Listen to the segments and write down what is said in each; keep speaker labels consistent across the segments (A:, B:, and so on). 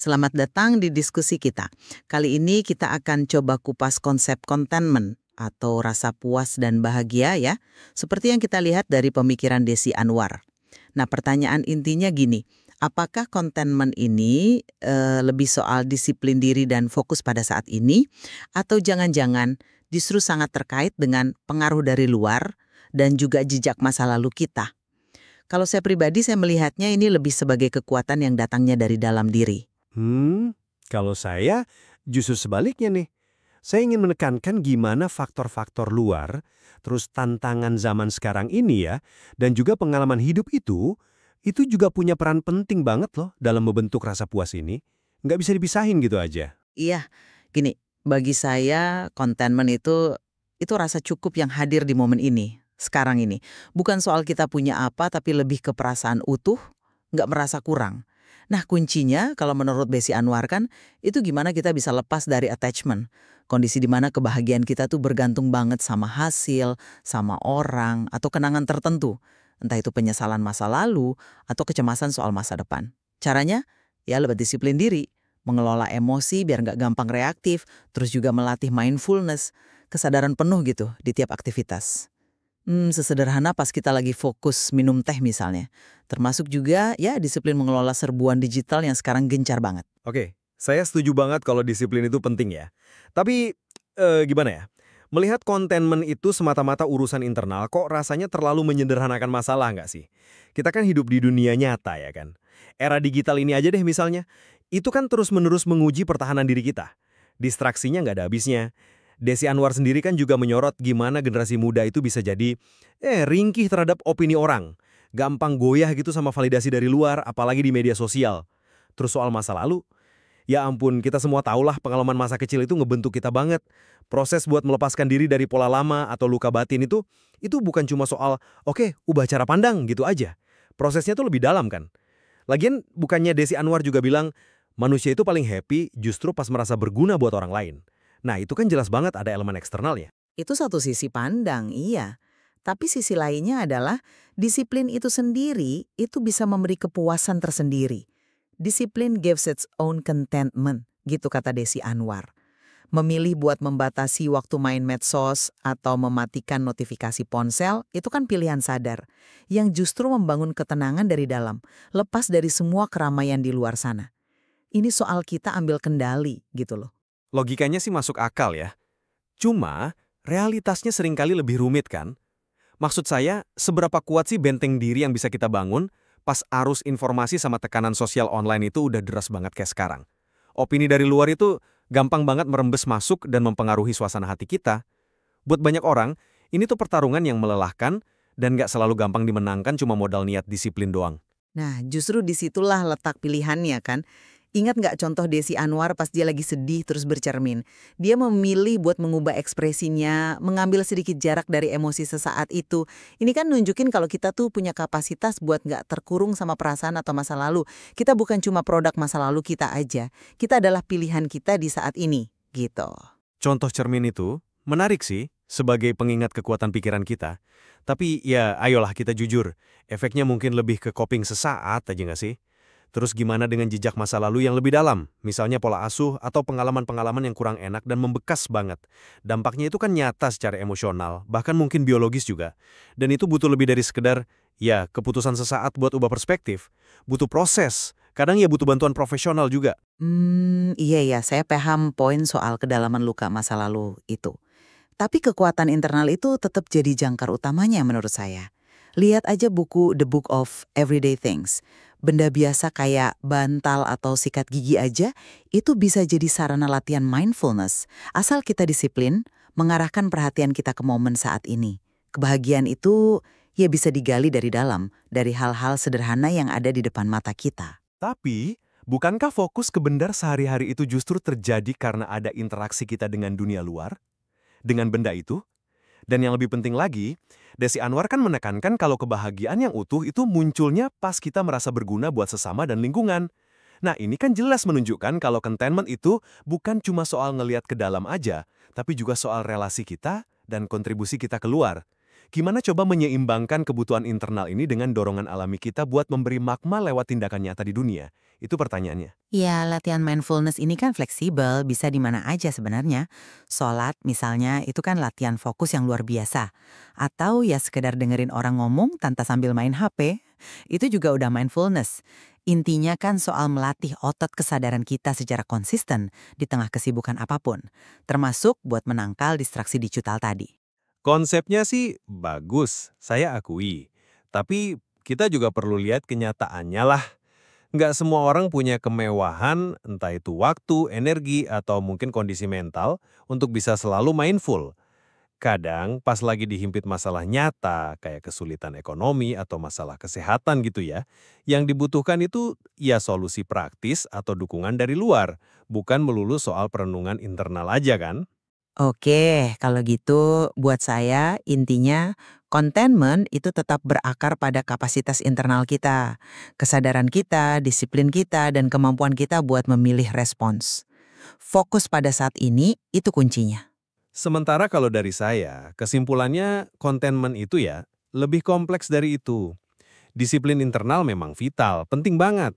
A: Selamat datang di diskusi kita. Kali ini kita akan coba kupas konsep contentment atau rasa puas dan bahagia ya, seperti yang kita lihat dari pemikiran Desi Anwar. Nah, pertanyaan intinya gini, apakah contentment ini lebih soal disiplin diri dan fokus pada saat ini, atau jangan-jangan justru sangat terkait dengan pengaruh dari luar dan juga jejak masa lalu kita? Kalau saya pribadi, saya melihatnya ini lebih sebagai kekuatan yang datangnya dari dalam diri.
B: Kalau saya justru sebaliknya nih. Saya ingin menekankan gimana faktor-faktor luar, terus tantangan zaman sekarang ini ya, dan juga pengalaman hidup itu juga punya peran penting banget loh dalam membentuk rasa puas ini. Nggak bisa dipisahin gitu aja.
A: Iya, gini, bagi saya contentment itu rasa cukup yang hadir di momen ini, sekarang ini. Bukan soal kita punya apa, tapi lebih ke perasaan utuh, nggak merasa kurang. Nah, kuncinya kalau menurut Desi Anwar kan, itu gimana kita bisa lepas dari attachment. Kondisi di mana kebahagiaan kita tuh bergantung banget sama hasil, sama orang, atau kenangan tertentu. Entah itu penyesalan masa lalu, atau kecemasan soal masa depan. Caranya, ya lebih disiplin diri, mengelola emosi biar nggak gampang reaktif, terus juga melatih mindfulness, kesadaran penuh gitu di tiap aktivitas. Sesederhana pas kita lagi fokus minum teh misalnya. Termasuk juga ya disiplin mengelola serbuan digital yang sekarang gencar banget.
B: Oke, saya setuju banget kalau disiplin itu penting ya. Tapi, gimana ya? Melihat containment itu semata-mata urusan internal, kok rasanya terlalu menyederhanakan masalah nggak sih? Kita kan hidup di dunia nyata ya kan? Era digital ini aja deh misalnya, itu kan terus-menerus menguji pertahanan diri kita. Distraksinya nggak ada habisnya. Desi Anwar sendiri kan juga menyorot gimana generasi muda itu bisa jadi ringkih terhadap opini orang. Gampang goyah gitu sama validasi dari luar, apalagi di media sosial. Terus soal masa lalu, ya ampun, kita semua tahulah pengalaman masa kecil itu ngebentuk kita banget. Proses buat melepaskan diri dari pola lama atau luka batin itu bukan cuma soal, oke, ubah cara pandang gitu aja. Prosesnya tuh lebih dalam kan. Lagian bukannya Desi Anwar juga bilang, manusia itu paling happy justru pas merasa berguna buat orang lain. Nah itu kan jelas banget ada elemen eksternalnya.
A: Itu satu sisi pandang, iya. Tapi sisi lainnya adalah disiplin itu sendiri itu bisa memberi kepuasan tersendiri. Disiplin gives its own contentment, gitu kata Desi Anwar. Memilih buat membatasi waktu main medsos atau mematikan notifikasi ponsel itu kan pilihan sadar yang justru membangun ketenangan dari dalam, lepas dari semua keramaian di luar sana. Ini soal kita ambil kendali gitu loh.
B: Logikanya sih masuk akal ya. Cuma, realitasnya seringkali lebih rumit kan? Maksud saya, seberapa kuat sih benteng diri yang bisa kita bangun pas arus informasi sama tekanan sosial online itu udah deras banget kayak sekarang. Opini dari luar itu gampang banget merembes masuk dan mempengaruhi suasana hati kita. Buat banyak orang, ini tuh pertarungan yang melelahkan dan nggak selalu gampang dimenangkan cuma modal niat disiplin doang.
A: Nah, justru disitulah letak pilihannya kan. Ingat nggak contoh Desi Anwar pas dia lagi sedih terus bercermin? Dia memilih buat mengubah ekspresinya, mengambil sedikit jarak dari emosi sesaat itu. Ini kan nunjukin kalau kita tuh punya kapasitas buat nggak terkurung sama perasaan atau masa lalu. Kita bukan cuma produk masa lalu kita aja. Kita adalah pilihan kita di saat ini, gitu.
B: Contoh cermin itu menarik sih sebagai pengingat kekuatan pikiran kita. Tapi ya ayolah kita jujur, efeknya mungkin lebih ke coping sesaat aja nggak sih? Terus gimana dengan jejak masa lalu yang lebih dalam? Misalnya pola asuh atau pengalaman-pengalaman yang kurang enak dan membekas banget. Dampaknya itu kan nyata secara emosional, bahkan mungkin biologis juga. Dan itu butuh lebih dari sekedar, ya keputusan sesaat buat ubah perspektif. Butuh proses, kadang ya butuh bantuan profesional juga.
A: Iya ya, saya paham poin soal kedalaman luka masa lalu itu. Tapi kekuatan internal itu tetap jadi jangkar utamanya menurut saya. Lihat aja buku The Book of Everyday Things. Benda biasa kayak bantal atau sikat gigi aja, itu bisa jadi sarana latihan mindfulness. Asal kita disiplin, mengarahkan perhatian kita ke momen saat ini. Kebahagiaan itu ya bisa digali dari dalam, dari hal-hal sederhana yang ada di depan mata kita.
B: Tapi, bukankah fokus ke benda sehari-hari itu justru terjadi karena ada interaksi kita dengan dunia luar? Dengan benda itu? Dan yang lebih penting lagi, Desi Anwar kan menekankan kalau kebahagiaan yang utuh itu munculnya pas kita merasa berguna buat sesama dan lingkungan. Nah, ini kan jelas menunjukkan kalau contentment itu bukan cuma soal ngelihat ke dalam aja, tapi juga soal relasi kita dan kontribusi kita keluar. Gimana coba menyeimbangkan kebutuhan internal ini dengan dorongan alami kita buat memberi makna lewat tindakan nyata di dunia? Itu pertanyaannya.
C: Ya, latihan mindfulness ini kan fleksibel, bisa di mana aja sebenarnya. Sholat misalnya itu kan latihan fokus yang luar biasa. Atau ya sekedar dengerin orang ngomong tanpa sambil main HP, itu juga udah mindfulness. Intinya kan soal melatih otot kesadaran kita secara konsisten di tengah kesibukan apapun. Termasuk buat menangkal distraksi digital tadi.
B: Konsepnya sih bagus, saya akui. Tapi kita juga perlu lihat kenyataannya lah. Nggak semua orang punya kemewahan, entah itu waktu, energi, atau mungkin kondisi mental untuk bisa selalu mindful. Kadang pas lagi dihimpit masalah nyata, kayak kesulitan ekonomi atau masalah kesehatan gitu ya, yang dibutuhkan itu ya solusi praktis atau dukungan dari luar, bukan melulu soal perenungan internal aja kan?
C: Oke, kalau gitu buat saya intinya contentment itu tetap berakar pada kapasitas internal kita, kesadaran kita, disiplin kita, dan kemampuan kita buat memilih respons. Fokus pada saat ini itu kuncinya.
B: Sementara kalau dari saya, kesimpulannya contentment itu ya lebih kompleks dari itu. Disiplin internal memang vital, penting banget.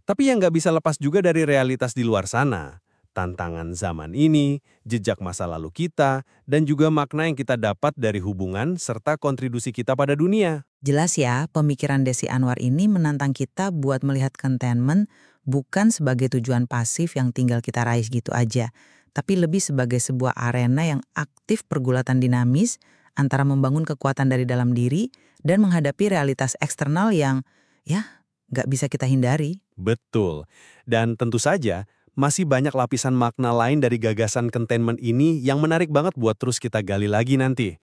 B: Tapi yang nggak bisa lepas juga dari realitas di luar sana. Tantangan zaman ini, jejak masa lalu kita, dan juga makna yang kita dapat dari hubungan serta kontribusi kita pada dunia.
C: Jelas ya, pemikiran Desi Anwar ini menantang kita buat melihat contentment bukan sebagai tujuan pasif yang tinggal kita raih gitu aja, tapi lebih sebagai sebuah arena yang aktif pergulatan dinamis antara membangun kekuatan dari dalam diri dan menghadapi realitas eksternal yang ya nggak bisa kita hindari.
B: Betul. Dan tentu saja, masih banyak lapisan makna lain dari gagasan containment ini yang menarik banget buat terus kita gali lagi nanti.